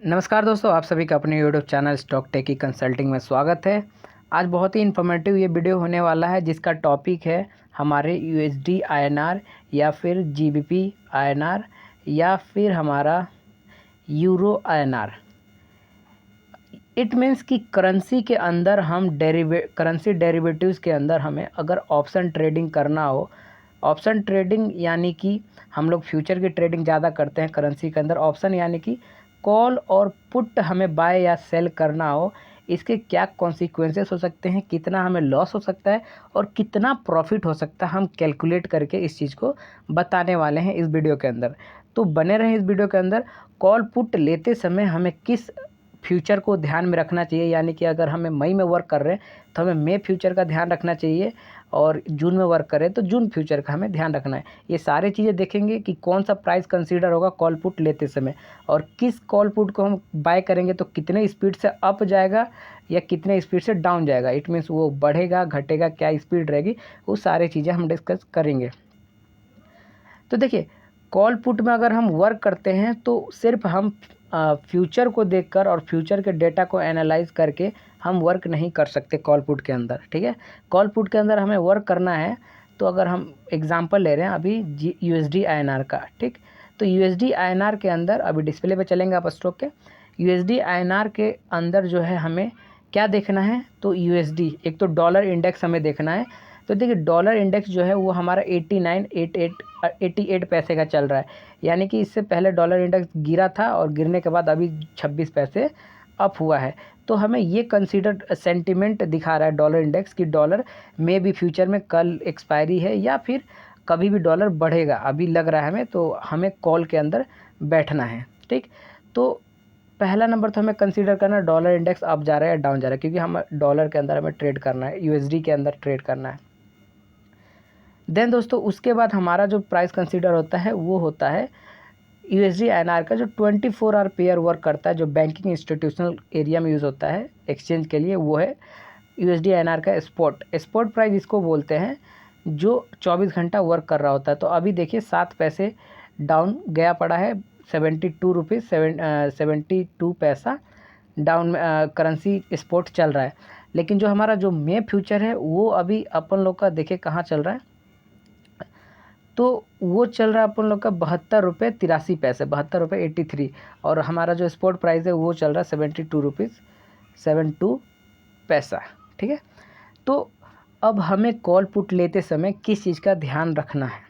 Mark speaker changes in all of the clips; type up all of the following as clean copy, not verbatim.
Speaker 1: नमस्कार दोस्तों, आप सभी का अपने यूट्यूब चैनल स्टॉक टेकी कंसल्टिंग में स्वागत है। आज बहुत ही इन्फॉर्मेटिव ये वीडियो होने वाला है, जिसका टॉपिक है हमारे यूएसडी आईएनआर या फिर जीबीपी आईएनआर या फिर हमारा यूरो आईएनआर। इट मीन्स कि करेंसी के अंदर हम करेंसी डेरिवेटिव्स के अंदर हमें अगर ऑप्शन ट्रेडिंग करना हो, ऑप्शन ट्रेडिंग यानी कि हम लोग फ्यूचर की ट्रेडिंग ज़्यादा करते हैं करेंसी के अंदर। ऑप्शन यानी कि कॉल और पुट हमें बाय या सेल करना हो, इसके क्या कॉन्सिक्वेंसेस हो सकते हैं, कितना हमें लॉस हो सकता है और कितना प्रॉफिट हो सकता है, हम कैलकुलेट करके इस चीज़ को बताने वाले हैं इस वीडियो के अंदर। तो बने रहें इस वीडियो के अंदर। कॉल पुट लेते समय हमें किस फ्यूचर को ध्यान में रखना चाहिए, यानी कि अगर हमें मई में वर्क कर रहे हैं तो हमें मई फ्यूचर का ध्यान रखना चाहिए, और जून में वर्क करें तो जून फ्यूचर का हमें ध्यान रखना है। ये सारी चीज़ें देखेंगे कि कौन सा प्राइस कंसीडर होगा कॉल पुट लेते समय, और किस कॉल पुट को हम बाय करेंगे तो कितने स्पीड से अप जाएगा या कितने स्पीड से डाउन जाएगा। इट मीन्स वो बढ़ेगा घटेगा, क्या स्पीड रहेगी, वो सारी चीज़ें हम डिस्कस करेंगे। तो देखिए, कॉल पुट में अगर हम वर्क करते हैं तो सिर्फ हम फ्यूचर को देखकर और फ्यूचर के डेटा को एनालाइज करके हम वर्क नहीं कर सकते कॉल पुट के अंदर। ठीक है, कॉल पुट के अंदर हमें वर्क करना है तो अगर हम एग्जांपल ले रहे हैं अभी यूएसडी आईएनआर का, ठीक, तो यूएसडी आईएनआर के अंदर अभी डिस्प्ले पे चलेंगे आप स्टॉक के। यूएसडी आईएनआर के अंदर जो है हमें क्या देखना है, तो यूएसडी एक तो डॉलर इंडेक्स हमें देखना है। तो देखिए, डॉलर इंडेक्स जो है वो हमारा 88 पैसे का चल रहा है, यानी कि इससे पहले डॉलर इंडेक्स गिरा था और गिरने के बाद अभी 26 पैसे अप हुआ है। तो हमें ये कंसीडर सेंटिमेंट दिखा रहा है डॉलर इंडेक्स कि डॉलर में भी फ्यूचर में कल एक्सपायरी है या फिर कभी भी डॉलर बढ़ेगा, अभी लग रहा है हमें, तो हमें कॉल के अंदर बैठना है। ठीक, तो पहला नंबर तो हमें कंसीडर करना है डॉलर इंडेक्स अप जा रहा है या डाउन जा रहा है, क्योंकि हम डॉलर के अंदर हमें ट्रेड करना है, यूएसडी के अंदर ट्रेड करना है। देन दोस्तों, उसके बाद हमारा जो प्राइस कंसीडर होता है वो होता है यूएसडी आईएनआर का जो 24 आवर पेयर वर्क करता है, जो बैंकिंग इंस्टीट्यूशनल एरिया में यूज़ होता है एक्सचेंज के लिए, वो है यूएसडी आईएनआर का स्पॉट प्राइस इसको बोलते हैं, जो 24 घंटा वर्क कर रहा होता है। तो अभी देखिए 7 पैसे डाउन गया पड़ा है, 72 पैसा डाउन करेंसी स्पॉट चल रहा है। लेकिन जो हमारा जो मे फ्यूचर है वो अभी अपन लोग का देखिए कहाँ चल रहा है, तो वो चल रहा है अपन लोग का 72 रुपये 83 पैसे, 72 रुपये 83, और हमारा जो स्पॉट प्राइस है वो चल रहा है 72 रुपीज़ 72 पैसा। ठीक है, तो अब हमें कॉल पुट लेते समय किस चीज़ का ध्यान रखना है,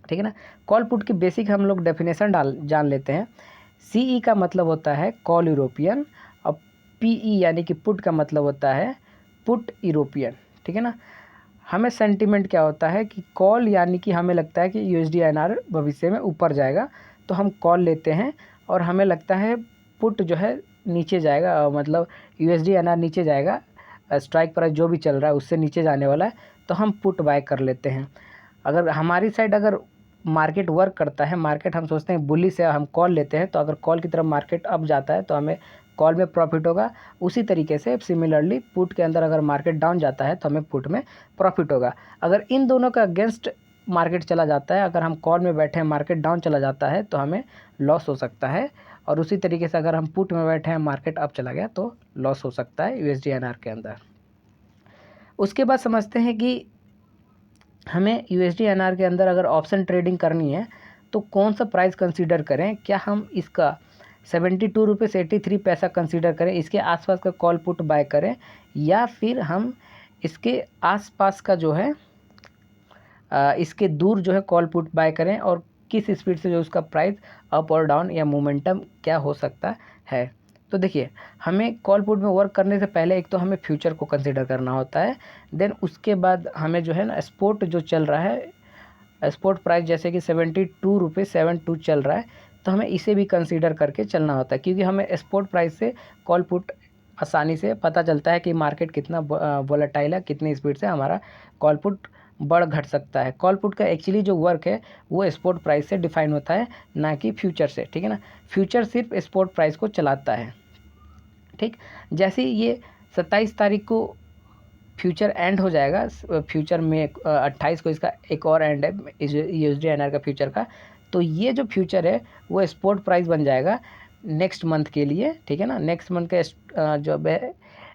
Speaker 1: ठीक है ना। कॉल पुट की बेसिक हम लोग डेफिनेशन जान लेते हैं। सीई का मतलब होता है कॉल यूरोपियन, और पीई यानी कि पुट का मतलब होता है पुट यूरोपियन। ठीक है ना, हमें सेंटीमेंट क्या होता है कि कॉल यानी कि हमें लगता है कि यूएसडी आईएनआर भविष्य में ऊपर जाएगा तो हम कॉल लेते हैं, और हमें लगता है पुट जो है नीचे जाएगा, मतलब यूएसडी आईएनआर नीचे जाएगा, स्ट्राइक प्राइस जो भी चल रहा है उससे नीचे जाने वाला है, तो हम पुट बाय कर लेते हैं। अगर हमारी साइड अगर मार्केट वर्क करता है, मार्केट हम सोचते हैं बुलिश है, हम कॉल लेते हैं, तो अगर कॉल की तरफ मार्केट अप जाता है तो हमें कॉल में प्रॉफिट होगा। उसी तरीके से सिमिलरली पुट के अंदर अगर मार्केट डाउन जाता है तो हमें पुट में प्रॉफिट होगा। अगर इन दोनों का अगेंस्ट मार्केट चला जाता है, अगर हम कॉल में बैठे हैं मार्केट डाउन चला जाता है तो हमें लॉस हो सकता है, और उसी तरीके से अगर हम पुट में बैठे हैं मार्केट अप चला गया तो लॉस हो सकता है यूएसडी आईएनआर के अंदर। उसके बाद समझते हैं कि हमें यूएसडी आईएनआर के अंदर अगर ऑप्शन ट्रेडिंग करनी है तो कौन सा प्राइस कंसीडर करें। क्या हम इसका 72 रुपये 83 पैसा कंसीडर करें, इसके आसपास का कॉल पुट बाय करें, या फिर हम इसके आसपास का जो है इसके दूर जो है कॉल पुट बाय करें, और किस स्पीड से जो उसका प्राइस अप और डाउन या मोमेंटम क्या हो सकता है। तो देखिए, हमें कॉल पुट में वर्क करने से पहले एक तो हमें फ्यूचर को कंसीडर करना होता है, देन उसके बाद हमें जो है ना स्पॉट जो चल रहा है, स्पॉट प्राइस जैसे कि 72 रुपये 72 चल रहा है, तो हमें इसे भी कंसीडर करके चलना होता है, क्योंकि हमें स्पॉट प्राइस से कॉल पुट आसानी से पता चलता है कि मार्केट कितना वोलेटाइल है, कितनी स्पीड से हमारा कॉल पुट बढ़ घट सकता है। कॉल पुट का एक्चुअली जो वर्क है वो स्पॉट प्राइस से डिफाइन होता है, ना कि फ्यूचर से। ठीक है ना, फ्यूचर सिर्फ स्पॉट प्राइस को चलाता है। ठीक, जैसे ये 27 तारीख को फ्यूचर एंड हो जाएगा, फ्यूचर में 28 को इसका एक और एंड है यूएसडी आईएनआर का फ्यूचर का, तो ये जो फ्यूचर है वो स्पॉट प्राइस बन जाएगा नेक्स्ट मंथ के लिए, ठीक है ना। नेक्स्ट मंथ का जो है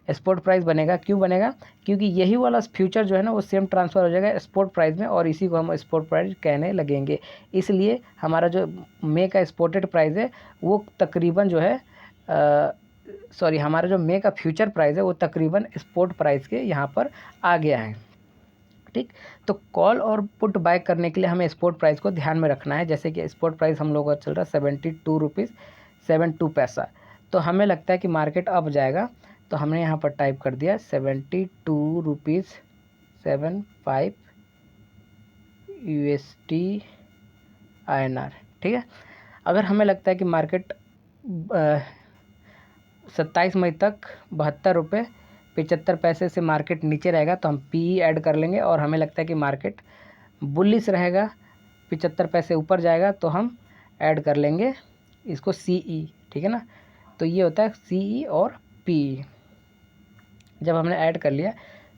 Speaker 1: स्पॉट प्राइस बनेगा। क्यों बनेगा? क्योंकि यही वाला फ्यूचर जो है ना वो सेम ट्रांसफ़र हो जाएगा स्पॉट प्राइस में, और इसी को हम स्पॉट प्राइस कहने लगेंगे। इसलिए हमारा जो मे का स्पॉटेड प्राइस है वो तकरीबन जो है हमारा जो मे का फ्यूचर प्राइस है वो तकरीबन स्पॉट प्राइस के यहाँ पर आ गया है, ठीक। तो कॉल और पुट बाय करने के लिए हमें स्पॉट प्राइस को ध्यान में रखना है। जैसे कि स्पॉट प्राइस हम लोगों का चल रहा है 72 रुपीज़ 72 पैसा। तो हमें लगता है कि मार्केट अप जाएगा, तो हमने यहाँ पर टाइप कर दिया 72 रुपीज़ 75 USD INR, ठीक है। अगर हमें लगता है कि मार्केट 27 मई तक 72 रुपये 75 पैसे से मार्केट नीचे रहेगा, तो हम PE ऐड कर लेंगे। और हमें लगता है कि मार्केट बुलिश रहेगा, 75 पैसे ऊपर जाएगा, तो हम ऐड कर लेंगे इसको CE, ठीक है ना। तो ये होता है CE और PE। जब हमने ऐड कर लिया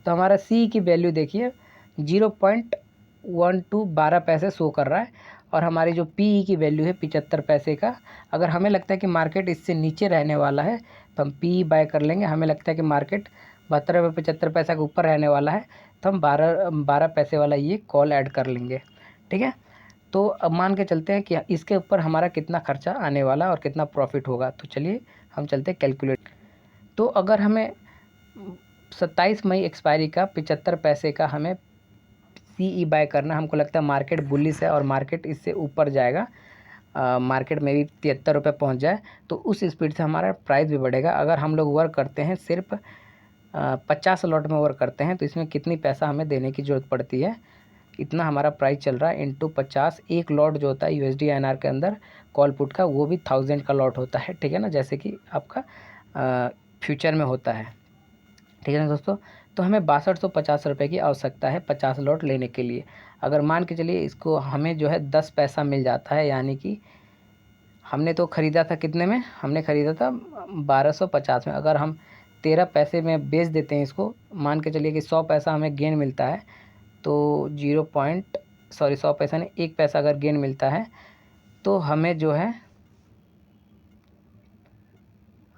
Speaker 1: तो हमारा CE की वैल्यू देखिए 0.12 पैसे शो कर रहा है, और हमारी जो PE की वैल्यू है 75 पैसे का। अगर हमें लगता है कि मार्केट इससे नीचे रहने वाला है तो हम PE बाय कर लेंगे। हमें लगता है कि मार्केट 72 रुपये 75 पैसा के ऊपर रहने वाला है तो हम 12 पैसे वाला ये कॉल ऐड कर लेंगे, ठीक है। तो अब मान के चलते हैं कि इसके ऊपर हमारा कितना खर्चा आने वाला और कितना प्रॉफिट होगा। तो चलिए हम चलते हैं कैलकुलेट। तो अगर हमें 27 मई एक्सपायरी का 75 पैसे का हमें CE बाय करना, हमको लगता है मार्केट बुलिश है और मार्केट इससे ऊपर जाएगा, मार्केट में भी 73 रुपये पहुँच जाए, तो उस स्पीड से हमारा प्राइस भी बढ़ेगा। अगर हम लोग वर्क करते हैं सिर्फ 50 लॉट में वर्क करते हैं, तो इसमें कितनी पैसा हमें देने की ज़रूरत पड़ती है, इतना हमारा प्राइस चल रहा है इंटू 50। एक लॉट जो होता है USD INR के अंदर कॉल पुट का, वो भी 1000 का लॉट होता है, ठीक है ना, जैसे कि आपका फ्यूचर में होता है, ठीक है ना दोस्तों। तो हमें 6250 रुपये की आवश्यकता है 50 लॉट लेने के लिए। अगर मान के चलिए इसको हमें जो है 10 पैसा मिल जाता है, यानी कि हमने तो ख़रीदा था कितने में, हमने ख़रीदा था 1250 में। अगर हम 13 पैसे में बेच देते हैं इसको, मान के चलिए कि 100 पैसा हमें गेन मिलता है, तो 100 पैसा नहीं 1 पैसा अगर गेन मिलता है, तो हमें जो है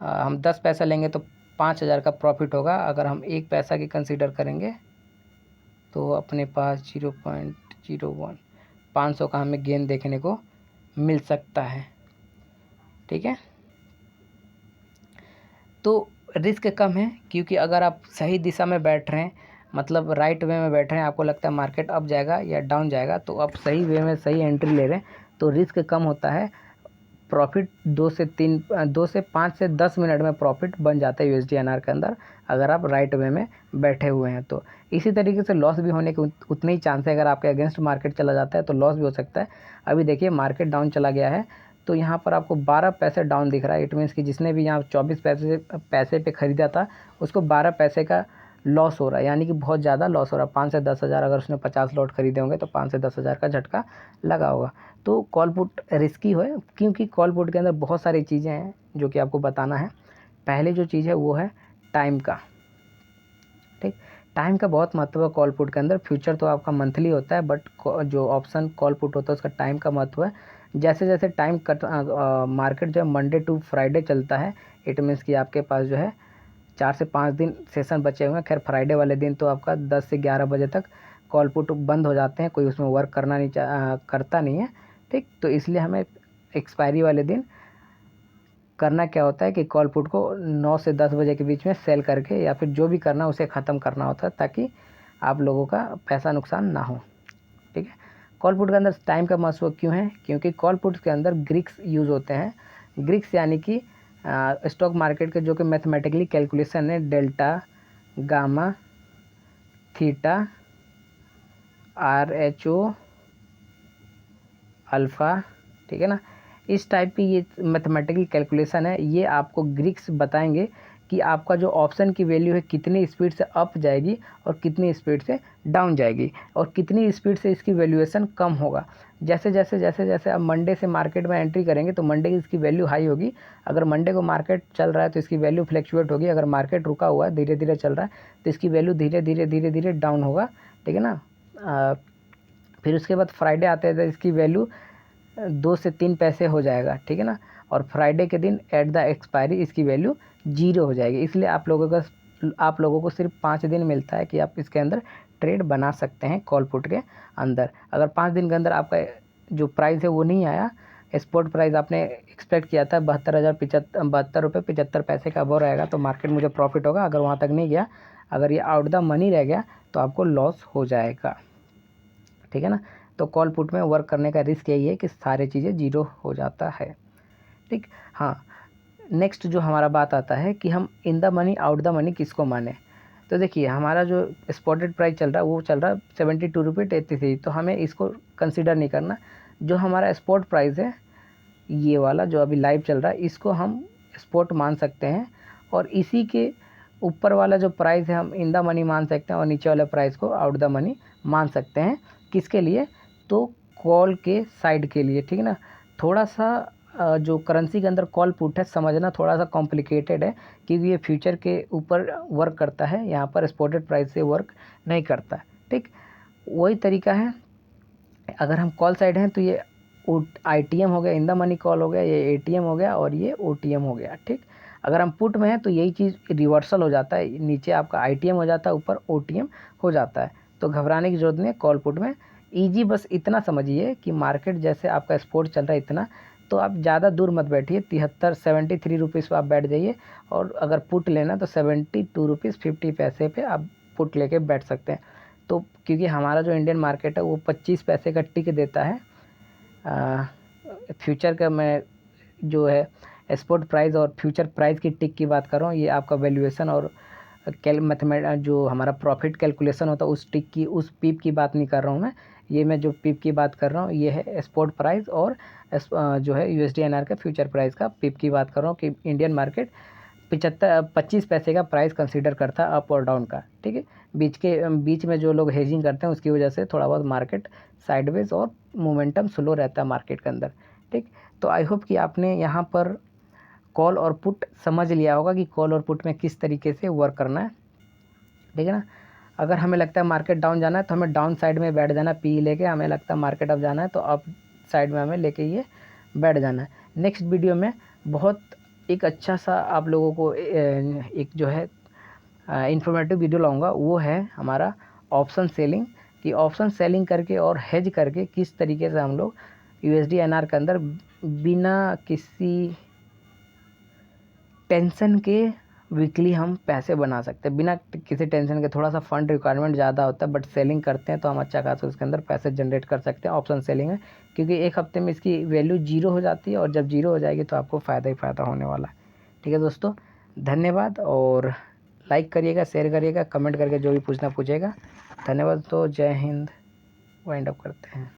Speaker 1: हम 10 पैसा लेंगे तो 5000 का प्रॉफिट होगा। अगर हम 1 पैसा की कंसीडर करेंगे तो अपने पास 0.01 500 का हमें गेन देखने को मिल सकता है, ठीक है। तो रिस्क कम है, क्योंकि अगर आप सही दिशा में बैठ रहे हैं, मतलब राइट वे में बैठ रहे हैं, आपको लगता है मार्केट अप जाएगा या डाउन जाएगा, तो आप सही वे में सही एंट्री ले रहे हैं, तो रिस्क कम होता है। प्रॉफिट 2 से 5 से 10 मिनट में प्रॉफिट बन जाता है USD INR के अंदर, अगर आप राइट वे में बैठे हुए हैं तो। इसी तरीके से लॉस भी होने के उतने ही चांस है। अगर आपके अगेंस्ट मार्केट चला जाता है तो लॉस भी हो सकता है। अभी देखिए मार्केट डाउन चला गया है, तो यहाँ पर आपको 12 पैसे डाउन दिख रहा है। इट मीन्स कि जिसने भी यहाँ 24 पैसे पे ख़रीदा था उसको 12 पैसे का लॉस हो रहा है, यानी कि बहुत ज़्यादा लॉस हो रहा है। 5 से 10 हज़ार, अगर उसने 50 लॉट खरीदे होंगे तो 5 से 10 हज़ार का झटका लगा होगा। तो कॉल पुट रिस्की है, क्योंकि कॉल पुट के अंदर बहुत सारी चीज़ें हैं जो कि आपको बताना है। पहले जो चीज़ है वो है टाइम का, ठीक। टाइम का बहुत महत्व है कॉल पुट के अंदर। फ्यूचर तो आपका मंथली होता है, बट जो ऑप्शन कॉल पुट होता है उसका टाइम का महत्व है। जैसे जैसे टाइम मार्केट जो है मंडे टू फ्राइडे चलता है, इट मीन्स कि आपके पास जो है 4 से 5 दिन सेशन बचे हुए हैं। खैर फ्राइडे वाले दिन तो आपका 10 से 11 बजे तक कॉल पुट बंद हो जाते हैं, कोई उसमें वर्क करता नहीं है, ठीक। तो इसलिए हमें एक्सपायरी वाले दिन करना क्या होता है कि कॉल पुट को 9 से 10 बजे के बीच में सेल करके, या फिर जो भी करना उसे ख़त्म करना होता है, ताकि आप लोगों का पैसा नुकसान ना हो, ठीक है। कॉल पुट के अंदर टाइम का महत्व क्यों है? क्योंकि कॉल पुट के अंदर ग्रीक्स यूज़ होते हैं। ग्रीक्स यानी कि स्टॉक मार्केट के जो कि मैथमेटिकली कैलकुलेशन है, delta, gamma, theta, RH0, alpha, ठीक है ना। इस टाइप की ये मैथमेटिकल कैलकुलेशन है। ये आपको ग्रीक्स बताएंगे कि आपका जो ऑप्शन की वैल्यू है कितनी स्पीड से अप जाएगी और कितनी स्पीड से डाउन जाएगी, और कितनी स्पीड से इसकी वैल्यूएशन कम होगा। जैसे जैसे आप मंडे से मार्केट में एंट्री करेंगे तो मंडे की इसकी वैल्यू हाई होगी। अगर मंडे को मार्केट चल रहा है तो इसकी वैल्यू फ्लैक्चुएट होगी। अगर मार्केट रुका हुआ है, धीरे धीरे चल रहा है, तो इसकी वैल्यू धीरे धीरे डाउन होगा, ठीक है ना। फिर उसके बाद फ्राइडे आते हैं तो इसकी वैल्यू 2 से 3 पैसे हो जाएगा, ठीक है ना। और फ्राइडे के दिन एट द एक्सपायरी इसकी वैल्यू 0 हो जाएगी। इसलिए आप लोगों को सिर्फ 5 दिन मिलता है कि आप इसके अंदर ट्रेड बना सकते हैं कॉल पुट के अंदर। अगर 5 दिन के अंदर आपका जो प्राइस है वो नहीं आया, स्पॉट प्राइस आपने एक्सपेक्ट किया था 72 रुपये 75 पैसे का वो रहेगा तो मार्केट मुझे प्रॉफिट होगा। अगर वहाँ तक नहीं गया, अगर ये आउट द मनी रह गया तो आपको लॉस हो जाएगा, ठीक है ना। तो कॉल पुट में वर्क करने का रिस्क यही है कि सारी चीज़ें 0 हो जाता है, ठीक। हाँ, नेक्स्ट जो हमारा बात आता है कि हम in the money out the money किसको माने। तो देखिए हमारा जो स्पॉटेड प्राइस चल रहा है वो चल रहा है 72 रुपये 83, तो हमें इसको कंसिडर नहीं करना। जो हमारा स्पॉट प्राइस है ये वाला जो अभी लाइव चल रहा है इसको हम स्पॉट मान सकते हैं, और इसी के ऊपर वाला जो प्राइस है हम इन द मनी मान सकते हैं, और नीचे वाले प्राइस को आउट द मनी मान सकते हैं। किसके लिए? तो कॉल के साइड के लिए, ठीक है ना। थोड़ा सा जो करेंसी के अंदर कॉल पुट है समझना थोड़ा सा कॉम्प्लिकेटेड है, क्योंकि ये फ्यूचर के ऊपर वर्क करता है, यहाँ पर स्पॉटेड प्राइस से वर्क नहीं करता, ठीक। वही तरीका है। अगर हम कॉल साइड हैं तो ये ITM हो गया, इन द मनी कॉल हो गया, ये ATM हो गया और ये OTM हो गया, ठीक। अगर हम पुट में हैं तो यही चीज़ रिवर्सल हो जाता है, नीचे आपका ITM हो जाता है, ऊपर OTM हो जाता है। तो घबराने की ज़रूरत नहीं है कॉल पुट में। ईजी बस इतना समझिए कि मार्केट जैसे आपका स्पोर्ट चल रहा है इतना, तो आप ज़्यादा दूर मत बैठिए, 73 रुपीज़ पर आप बैठ जाइए, और अगर पुट लेना तो 72 रुपीज़ 50 पैसे पे आप पुट लेके बैठ सकते हैं। तो क्योंकि हमारा जो इंडियन मार्केट है वो 25 पैसे का टिक देता है। फ्यूचर का मैं जो है स्पॉट प्राइस और फ्यूचर प्राइस की टिक की बात कर रहा हूँ, ये आपका वैल्यूएशन और जो हमारा प्रॉफिट कैलकुलेशन होता है उस टिक की, उस पीप की बात नहीं कर रहा हूँ मैं। ये मैं जो पीप की बात कर रहा हूँ ये है स्पॉट प्राइस और जो है USD INR का फ्यूचर प्राइस का पीप की बात कर रहा हूँ कि इंडियन मार्केट 25 पैसे का प्राइस कंसीडर करता है अप और डाउन का, ठीक है। बीच में जो लोग हेजिंग करते हैं उसकी वजह से थोड़ा बहुत मार्केट साइडवेज और मोमेंटम स्लो रहता है मार्केट के अंदर, ठीक। तो आई होप कि आपने यहाँ पर कॉल और पुट समझ लिया होगा कि कॉल और पुट में किस तरीके से वर्क करना है, ठीक है ना। अगर हमें लगता है मार्केट डाउन जाना है तो हमें डाउन साइड में बैठ जाना पी लेके, हमें लगता है मार्केट अप जाना है तो अप साइड में हमें लेके ये बैठ जाना है। नेक्स्ट वीडियो में बहुत एक अच्छा सा आप लोगों को एक जो है इन्फॉर्मेटिव वीडियो लाऊंगा, वो है हमारा ऑप्शन सेलिंग, कि ऑप्शन सेलिंग करके और हेज करके किस तरीके से हम लोग USD INR के अंदर बिना किसी टेंशन के वीकली हम पैसे बना सकते हैं, बिना किसी टेंशन के। थोड़ा सा फंड रिक्वायरमेंट ज़्यादा होता है बट सेलिंग करते हैं तो हम अच्छा खासा उसके अंदर पैसे जनरेट कर सकते हैं ऑप्शन सेलिंग में, क्योंकि एक हफ्ते में इसकी वैल्यू 0 हो जाती है, और जब 0 हो जाएगी तो आपको फ़ायदा ही फ़ायदा होने वाला है, ठीक है दोस्तों। धन्यवाद, और लाइक करिएगा, शेयर करिएगा, कमेंट करके जो भी पूछना पूछेगा। धन्यवाद। तो जय हिंद, वाइंड अप करते हैं।